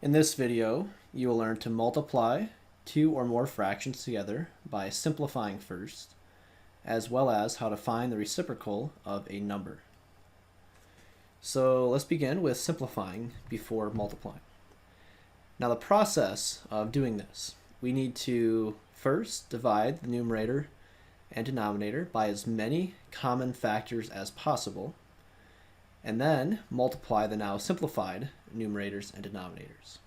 In this video, you will learn to multiply two or more fractions together by simplifying first, as well as how to find the reciprocal of a number. So let's begin with simplifying before multiplying. Now the process of doing this, we need to first divide the numerator and denominator by as many common factors as possible, and then multiply the now simplified numerators and denominators.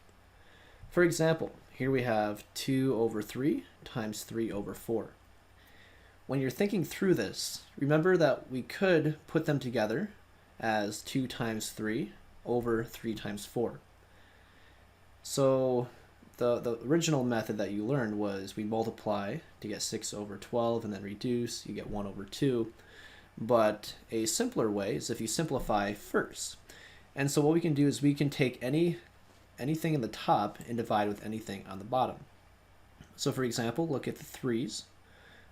For example, here we have 2 over 3 times 3 over 4. When you're thinking through this, remember that we could put them together as 2 times 3 over 3 times 4. So the original method that you learned was we multiply to get 6 over 12 and then reduce, you get 1 over 2. But a simpler way is if you simplify first. And so what we can do is we can take anything in the top and divide with anything on the bottom. So for example, look at the 3's.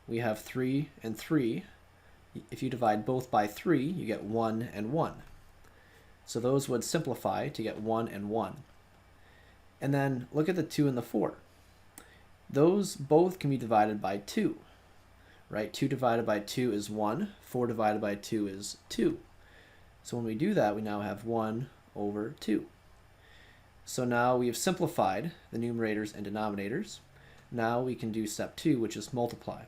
We have 3 and 3. If you divide both by 3, you get 1 and 1. So those would simplify to get 1 and 1. And then look at the 2 and the 4. Those both can be divided by 2. Right? 2 divided by 2 is 1. 4 divided by 2 is 2. So when we do that, we now have 1 over 2. So now we have simplified the numerators and denominators. Now we can do step 2, which is multiply.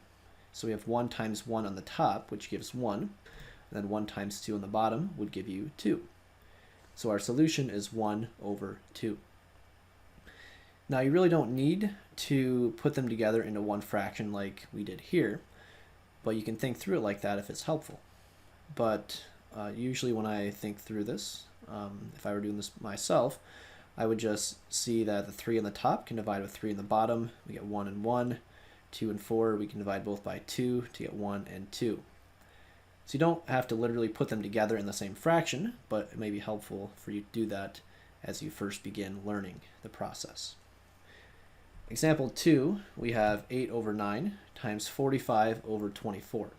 So we have 1 times 1 on the top, which gives 1. And then 1 times 2 on the bottom would give you 2. So our solution is 1 over 2. Now you really don't need to put them together into one fraction like we did here, but you can think through it like that if it's helpful. But usually when I think through this, if I were doing this myself, I would just see that the 3 on the top can divide with 3 on the bottom. We get 1 and 1. 2 and 4, we can divide both by 2 to get 1 and 2. So you don't have to literally put them together in the same fraction, but it may be helpful for you to do that as you first begin learning the process. Example 2, we have 8 over 9 times 45 over 24.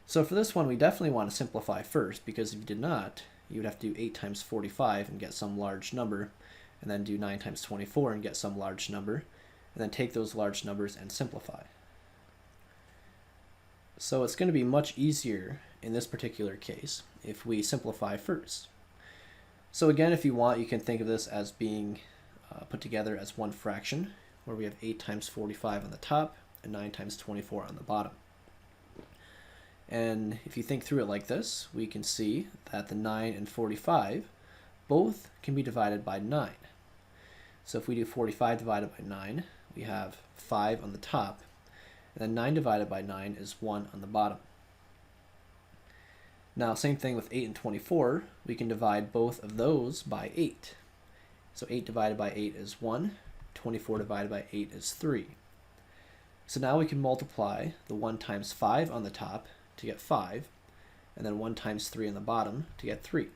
So for this one, we definitely want to simplify first, because if you did not, you would have to do 8 times 45 and get some large number, and then do 9 times 24 and get some large number, and then take those large numbers and simplify. So it's going to be much easier in this particular case if we simplify first. So again, if you want, you can think of this as being put together as one fraction, where we have 8 times 45 on the top and 9 times 24 on the bottom. And if you think through it like this, we can see that the 9 and 45 both can be divided by 9. So if we do 45 divided by 9, we have 5 on the top, and then 9 divided by 9 is 1 on the bottom. Now same thing with 8 and 24, we can divide both of those by 8. So 8 divided by 8 is 1, 24 divided by 8 is 3. So now we can multiply the 1 times 5 on the top to get 5, and then 1 times 3 on the bottom to get 3.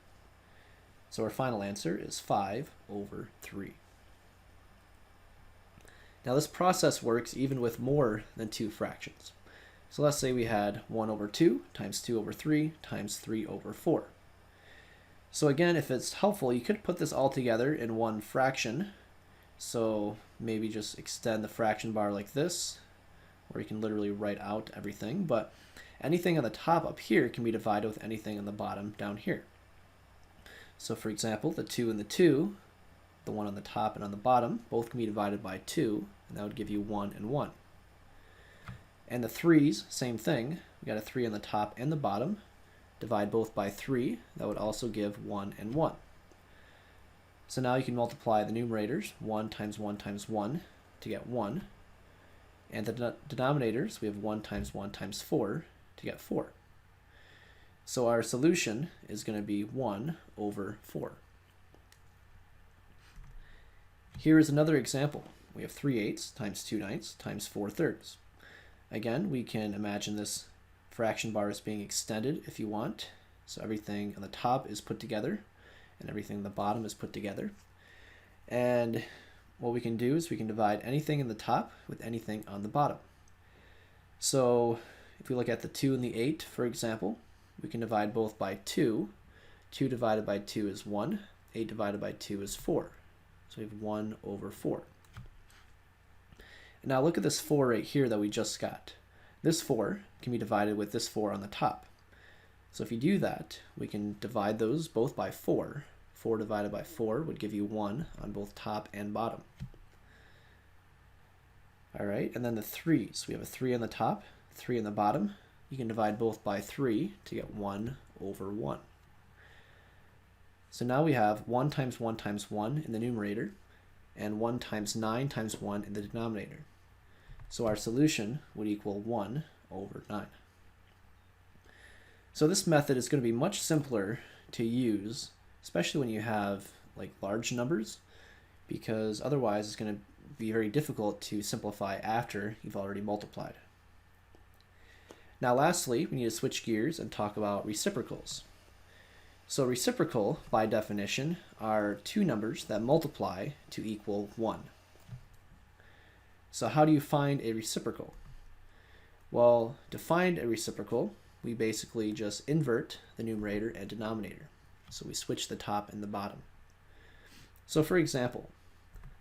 So our final answer is 5 over 3. Now this process works even with more than two fractions. So let's say we had 1 over 2 times 2 over 3 times 3 over 4. So again, if it's helpful, you could put this all together in one fraction. So maybe just extend the fraction bar like this, or you can literally write out everything. But anything on the top up here can be divided with anything on the bottom down here. So for example, the 2 and the 2, the one on the top and on the bottom, both can be divided by 2, and that would give you 1 and 1. And the 3's, same thing. We got a 3 on the top and the bottom. Divide both by 3, that would also give 1 and 1. So now you can multiply the numerators, 1 times 1 times 1 to get 1. And the denominators, we have 1 times 1 times 4 to get 4. So our solution is going to be 1 over 4. Here is another example. We have 3/8 times 2/9 times 4/3. Again, we can imagine this fraction bar is being extended if you want. So everything on the top is put together and everything on the bottom is put together. And what we can do is we can divide anything in the top with anything on the bottom. So if we look at the 2 and the 8, for example, we can divide both by 2. 2 divided by 2 is 1. 8 divided by 2 is 4. So we have 1 over 4. And now look at this 4 right here that we just got. This 4 can be divided with this 4 on the top. So if you do that, we can divide those both by 4. 4 divided by 4 would give you 1 on both top and bottom. All right, and then the 3's. We have a 3 on the top, 3 on the bottom. You can divide both by 3 to get 1 over 1. So now we have 1 times 1 times 1 in the numerator and 1 times 9 times 1 in the denominator. So our solution would equal 1 over 9. So this method is going to be much simpler to use, especially when you have like large numbers, because otherwise it's going to be very difficult to simplify after you've already multiplied. Now lastly, we need to switch gears and talk about reciprocals. So reciprocal, by definition, are two numbers that multiply to equal 1. So how do you find a reciprocal? Well, to find a reciprocal, we basically just invert the numerator and denominator. So we switch the top and the bottom. So for example,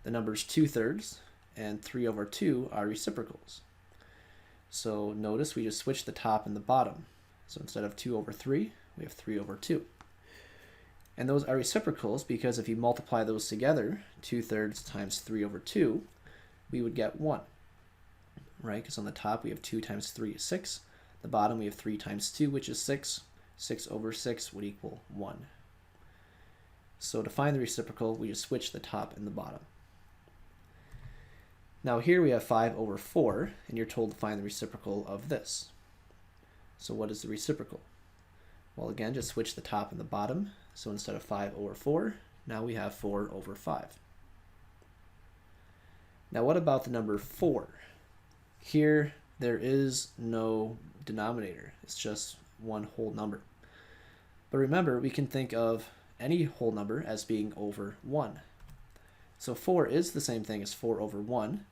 the numbers 2/3 and 3 over 2 are reciprocals. So notice we just switch the top and the bottom. So instead of 2 over 3, we have 3 over 2. And those are reciprocals because if you multiply those together, 2/3 times 3 over 2, we would get 1. Right? Because on the top we have 2 times 3 is 6. The bottom we have 3 times 2, which is 6. 6 over 6 would equal 1. So to find the reciprocal, we just switch the top and the bottom. Now here we have 5 over 4, and you're told to find the reciprocal of this. So what is the reciprocal? Well, again, just switch the top and the bottom. So instead of 5 over 4, now we have 4 over 5. Now what about the number 4? Here, there is no denominator. It's just one whole number. But remember, we can think of any whole number as being over 1. So 4 is the same thing as 4 over 1.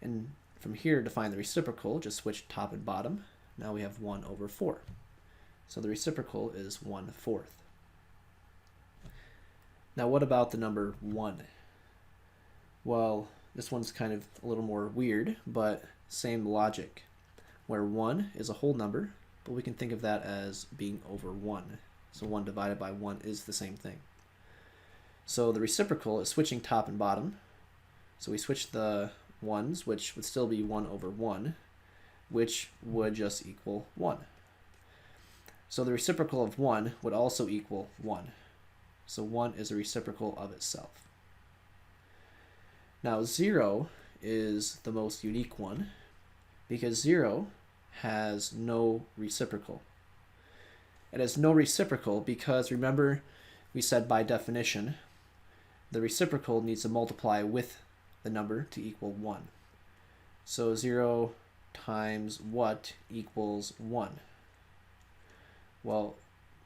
And from here, to find the reciprocal, just switch top and bottom. Now we have 1 over 4. So the reciprocal is 1/4. Now what about the number 1? Well, this one's kind of a little more weird, but same logic, where 1 is a whole number, but we can think of that as being over 1. So 1 divided by 1 is the same thing. So the reciprocal is switching top and bottom. So we switch the 1's, which would still be 1 over 1, which would just equal 1. So the reciprocal of 1 would also equal 1. So 1 is a reciprocal of itself. Now 0 is the most unique one because 0 has no reciprocal. It has no reciprocal because remember we said by definition the reciprocal needs to multiply with the number to equal 1. So 0 times what equals 1? Well,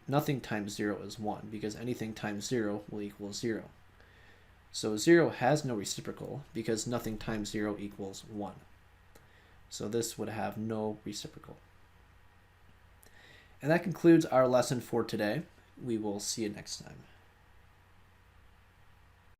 nothing times 0 is 1 because anything times 0 will equal 0. So 0 has no reciprocal because nothing times 0 equals 1. So this would have no reciprocal. And that concludes our lesson for today. We will see you next time.